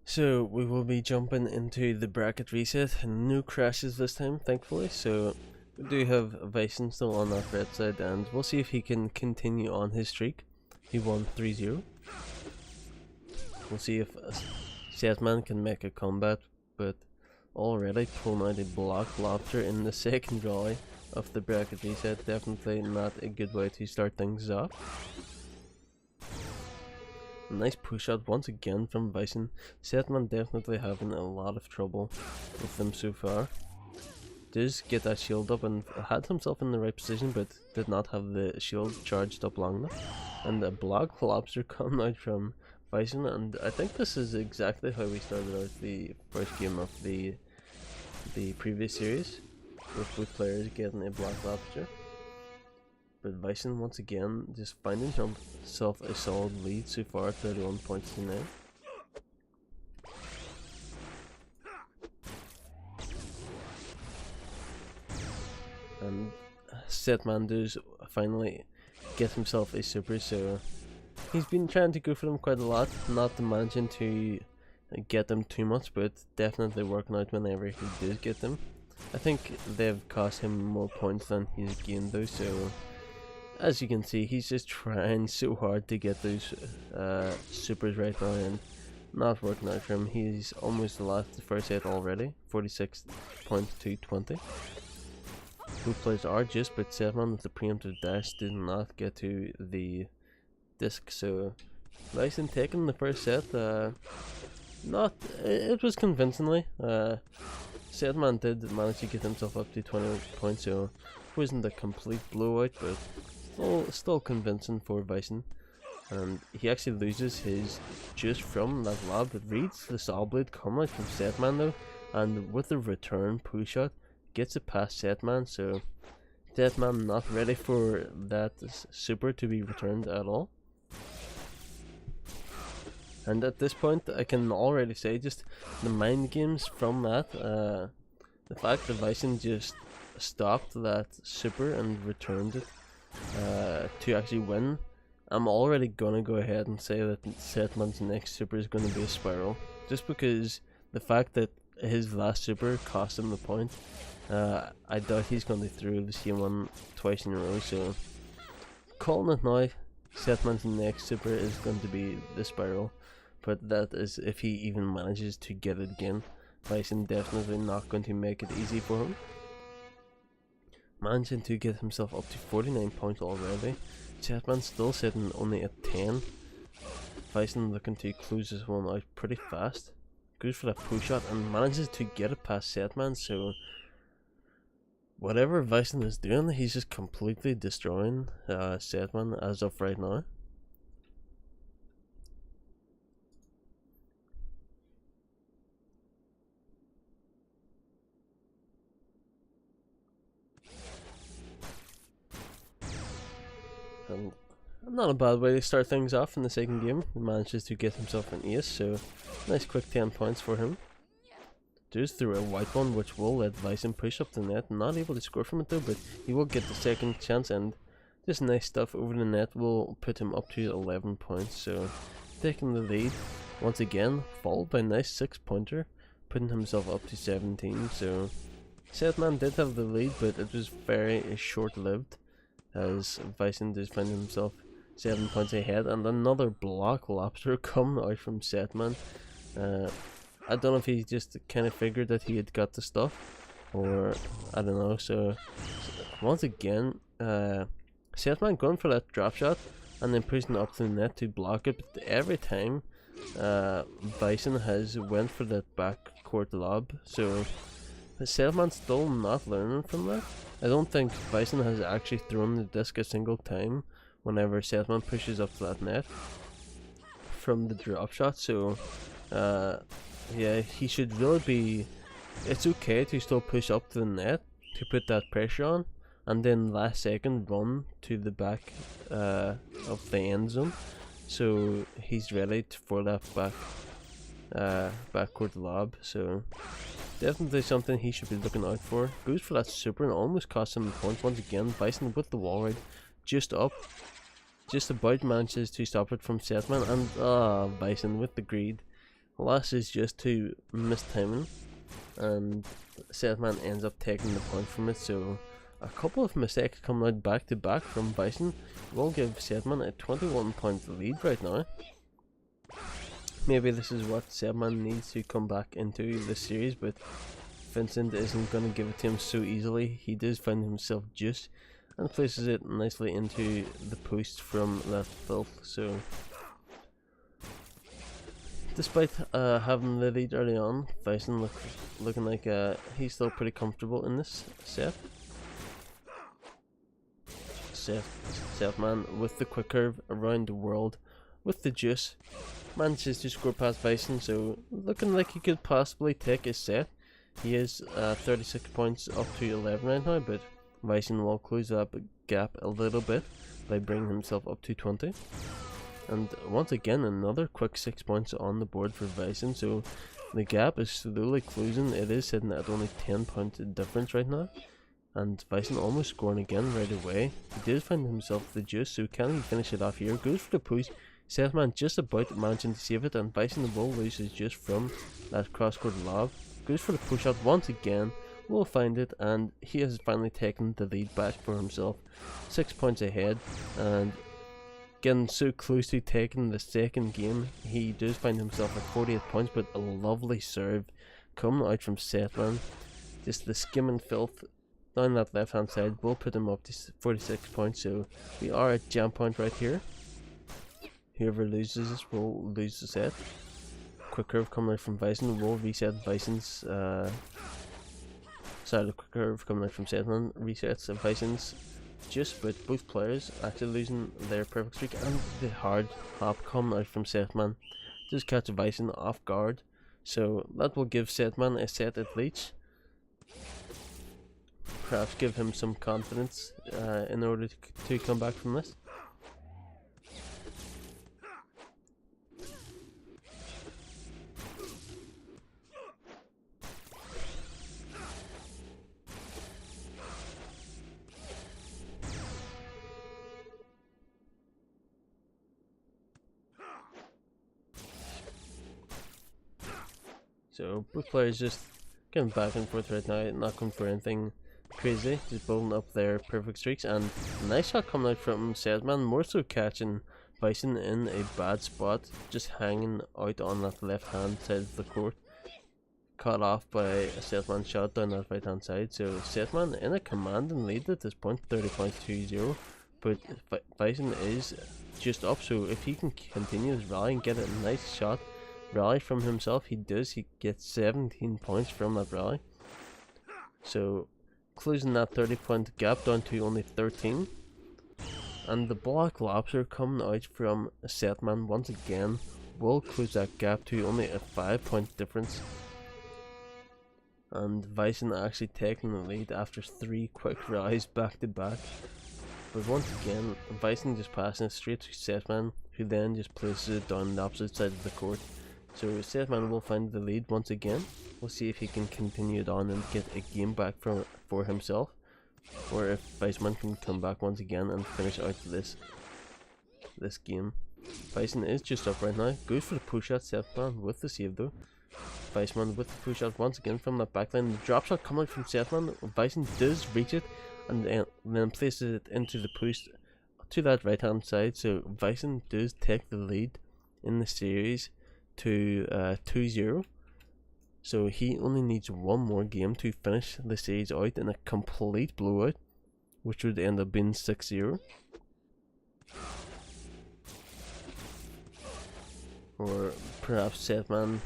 So we will be jumping into the bracket reset, no crashes this time thankfully. So we do have Vicen still on that red side, and we'll see if he can continue on his streak. He won 3-0. We'll see if Settman can make a comeback, but already pulling out a block lobster in the second rally of the bracket reset, definitely not a good way to start things off. Nice push out once again from Vicen. Settman definitely having a lot of trouble with them so far. Does get that shield up and had himself in the right position, but did not have the shield charged up long enough. And a block lobster coming out from Vicen, and I think this is exactly how we started out the first game of the previous series, with both players getting a block lobster. But Vicen once again just finding himself a solid lead so far, 31 points to 9. And Settman does finally get himself a super, so he's been trying to go for them quite a lot, not managing to get them too much, but definitely working out whenever he does get them. I think they've cost him more points than he's gained though, so as you can see, he's just trying so hard to get those supers right now and not working out for him. He's almost lost the first set already, 46 points to 20. Both players are just, but Settman with the preemptive dash did not get to the disc, so Vicen taking the first set. It was convincingly. Settman did manage to get himself up to 20 points, so it wasn't a complete blowout, but still convincing for Vicen. And he actually loses his just from that lob, but reads the saw blade coming out from Settman though, and with the return push shot gets it past Settman, so Settman not ready for that super to be returned at all. And at this point I can already say just the mind games from that, the fact that Vicen just stopped that super and returned it to actually win. I'm already gonna go ahead and say that Settman's next super is gonna be a spiral, just because the fact that his last super cost him the point. I doubt he's gonna through the same one twice in a row, so calling it now, Settman's next super is going to be the spiral, but that is if he even manages to get it again. Vicen definitely not going to make it easy for him. Managing to get himself up to 49 points already. Settman still sitting only at 10. Vicen looking to close this one out pretty fast. Goes for that push shot and manages to get it past Settman, so whatever Vicen is doing, he's just completely destroying Settman as of right now. And not a bad way to start things off in the second game. He manages to get himself an ace, so nice quick 10 points for him. Does through a white one, which will let Vicen push up the net. Not able to score from it though, but he will get the second chance, and this nice stuff over the net will put him up to 11 points. So taking the lead once again, followed by a nice 6-pointer, putting himself up to 17. So Settman did have the lead, but it was very short-lived, as Vicen did find himself 7 points ahead, and another block lobster coming out from Settman. I don't know if he just kind of figured that he had got the stuff, or I don't know. So once again, Settman going for that drop shot and then pushing up to the net to block it, but every time Vicen has went for that backcourt lob, so Settman's still not learning from that. I don't think Vicen has actually thrown the disc a single time whenever Settman pushes up to that net from the drop shot, so yeah, he should really be. It's okay to still push up to the net to put that pressure on, and then last second run to the back of the end zone, so he's ready for that backcourt lob. So definitely something he should be looking out for. Goes for that super and almost costs him the point once again. Vicen with the wall ride, just up, just about manages to stop it from Settman, and Vicen with the greed. Last is just to miss timing, and Settman ends up taking the point from it. So a couple of mistakes coming out back to back from Vicen will give Settman a 21-point lead right now. Maybe this is what Settman needs to come back into the series, but Vincent isn't going to give it to him so easily. He does find himself juiced and places it nicely into the post from that filth. So despite having the lead early on, Vicen looking like he's still pretty comfortable in this set. Settman with the quick curve around the world with the juice manages to score past Vicen, so looking like he could possibly take a set. He is 36 points up to 11 right now, but Vicen will close that gap a little bit by bringing himself up to 20. And once again, another quick 6 points on the board for Vicen, so the gap is slowly closing. It is sitting at only 10-point difference right now, and Vicen almost scoring again right away. He did find himself the juice, so can he finish it off here? Goes for the push. Settman just about managing to save it, and Vicen will lose his juice from that cross-court lob. Goes for the push out once again, will find it, and he has finally taken the lead back for himself. 6 points ahead, and getting so close to taking the second game. He does find himself at 48 points, but a lovely serve coming out from Settman. Just the skimming filth down that left hand side will put him up to 46 points, so we are at jam point right here. Whoever loses this will lose the set. Quick curve coming out from Vicen will reset Vicen's the quick curve coming out from Settman resets Vicen's juice, but both players actually losing their perfect streak, and the hard hop coming out from Settman does catch Vicen off guard, so that will give Settman a set at least. Perhaps give him some confidence in order to come back from this. So both players just getting back and forth right now, not going for anything crazy, just building up their perfect streaks. And nice shot coming out from Settman, more so catching Vicen in a bad spot, just hanging out on that left hand side of the court, caught off by a Settman shot down that right hand side. So Settman in a commanding lead at this point, 30 points to 0, but Vicen is just up, so if he can continue his rally and get a nice shot rally from himself, he does. He gets 17 points from that rally, so closing that 30-point gap down to only 13. And the block lobster coming out from Settman once again will close that gap to only a 5-point difference, and Vicen actually taking the lead after 3 quick rallies back to back. But once again, Vicen just passing it straight to Settman, who then just places it down the opposite side of the court. So Settman will find the lead once again. We'll see if he can continue it on and get a game back for himself, or if Vicen can come back once again and finish out this game. Vicen is just up right now. Goes for the push shot. Settman with the save though. Vicen with the push shot once again from that backline. The drop shot coming out from Settman. Vicen does reach it and then places it into the post to that right hand side. So Vicen does take the lead in the series to 2-0. So he only needs one more game to finish the series out in a complete blowout, which would end up being 6-0. Or perhaps Settman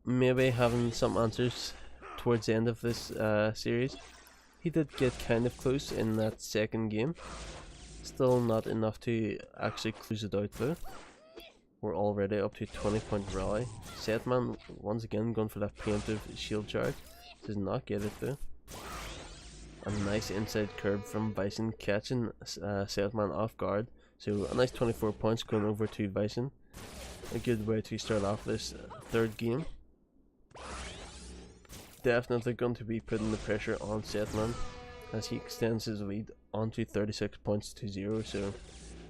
maybe having some answers towards the end of this series. He did get kind of close in that second game. Still not enough to actually close it out though. We're already up to 20-point rally. Settman once again going for that preemptive shield charge. Does not get it though. A nice inside curve from Vicen catching Settman off guard. So a nice 24 points going over to Vicen. A good way to start off this third game. Definitely going to be putting the pressure on Settman as he extends his lead onto 36 points to 0. So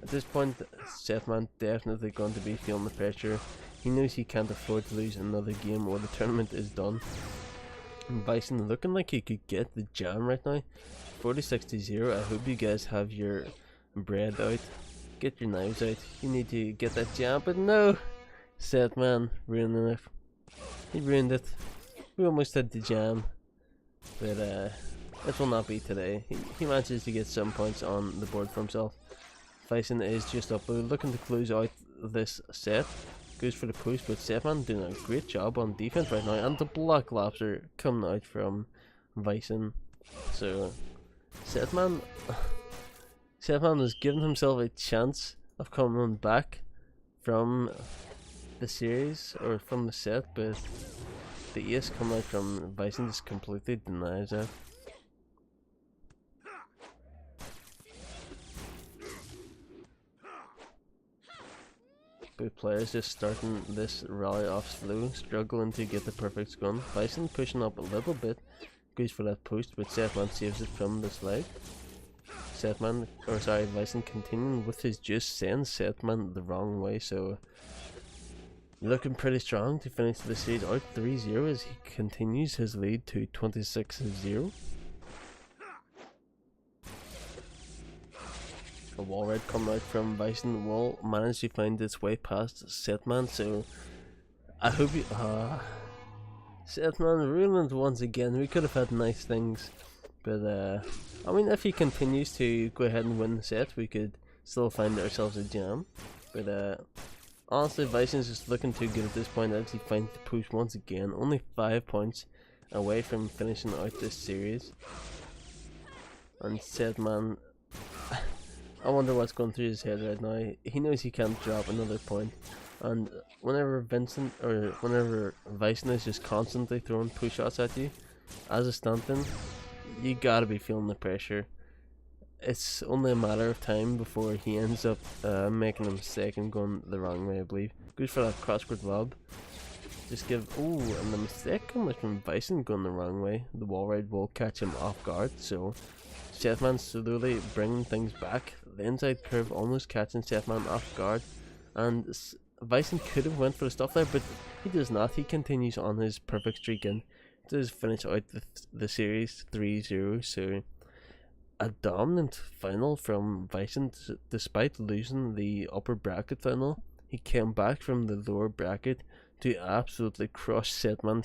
at this point, Settman definitely going to be feeling the pressure. He knows he can't afford to lose another game or the tournament is done. And Vicen looking like he could get the jam right now. 46-0. I hope you guys have your bread out. Get your knives out. You need to get that jam, but no! Settman ruining it. He ruined it. We almost had the jam. But it will not be today. He manages to get some points on the board for himself. Vicen is just up, looking to close out this set. Goes for the push, but Settman doing a great job on defense right now, and the block lobster coming out from Vicen. So Settman has given himself a chance of coming back from the series or from the set, but the ace coming out from Vicen just completely denies that. Both players just starting this rally off slow, struggling to get the perfect scrum. Vicen pushing up a little bit, goes for that post, but Settman saves it from the slide. Vicen continuing with his juice, sends Settman the wrong way, so looking pretty strong to finish the series out 3-0 as he continues his lead to 26-0. A wall ride coming out from Vicen will manage to find its way past Settman, so I hope you. Settman ruined once again. We could have had nice things, but I mean, if he continues to go ahead and win the set, we could still find ourselves a jam. But honestly, Vicen's just looking too good at this point as he finds the push once again. Only 5 points away from finishing out this series. And Settman, I wonder what's going through his head right now. He knows he can't drop another point, and whenever Vicen is just constantly throwing push shots at you, as a stanton, you gotta be feeling the pressure. It's only a matter of time before he ends up making a mistake and going the wrong way, I believe. Goes for that cross-court lob. Just give. Oh, and the mistake comes from Vicen going the wrong way. The wall ride will catch him off guard, so Settman slowly bringing things back. The inside curve almost catching Settman off guard, and Vicen could have went for the stuff there, but he does not. He continues on his perfect streak and does finish out the series 3-0. So a dominant final from Vicen, despite losing the upper bracket final. He came back from the lower bracket to absolutely crush Settman